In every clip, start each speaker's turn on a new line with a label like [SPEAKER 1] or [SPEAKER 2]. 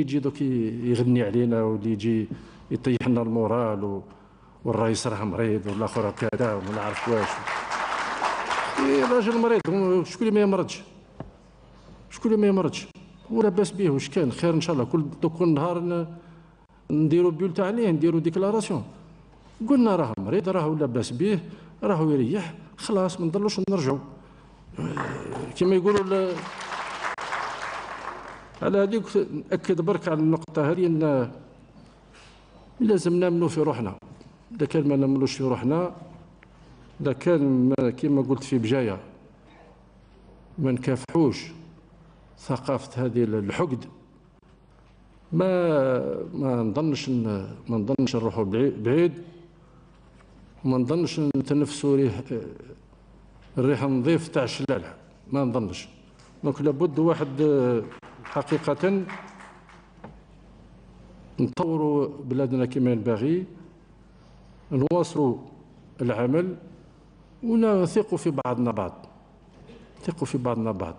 [SPEAKER 1] يجي دوك يغني علينا واللي يجي يطيح لنا المورال والرئيس راه مريض والاخر كذا وما نعرف واش. الراجل مريض، شكون اللي ما يمرضش؟ شكون اللي ما يمرضش؟ هو لاباس به، واش كان خير ان شاء الله. كل نهار نديروا بيولتان عليه، نديروا ديكلاراسيون، قلنا راه مريض، راه لاباس به، راه يريح، خلاص ما نضلوش نرجعوا كما يقولوا. على هذيك نأكد برك على النقطة هذه، أن لازم نامنوا في روحنا. إذا كان ما نامنوش في روحنا، إذا كان كما قلت في بداية ما نكافحوش ثقافة هذه الحقد، ما نظنش نروحوا بعيد، وما نظنش نتنفسوا الريح النظيف تاع الشلالة، ما نظنش. دونك لابد واحد حقيقة نطوروا بلادنا كما ينبغي، نواصلوا العمل ونثق في بعضنا بعض، نثق في بعضنا بعض.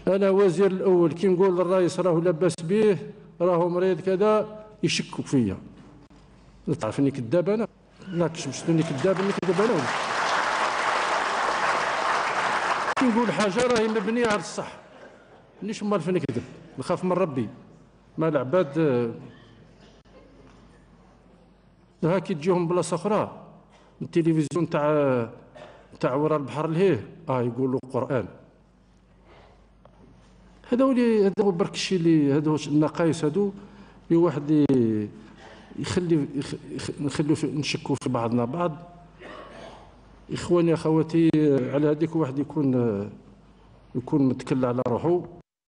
[SPEAKER 1] أنا وزير الأول كي نقول للرئيس راه لاباس به، راهو مريض كذا، يشكوا فيا. تعرف اني كذاب انا؟ لا تشمشتوني كذاب، اني كذاب انا ولا؟ كي نقول حاجه راهي مبنيه على الصح، مانيش مال فين نكذب، نخاف من ربي. ما العباد هاكي تجيهم بلاصه اخرى، التلفزيون تاع ورا البحر لهيه يقولوا قران. هذا هو برك الشيء اللي هذا النقائص هذو اللي واحد نخليو نشكوا في بعضنا بعض. اخواني اخواتي، على هذيك واحد يكون متكل على روحه.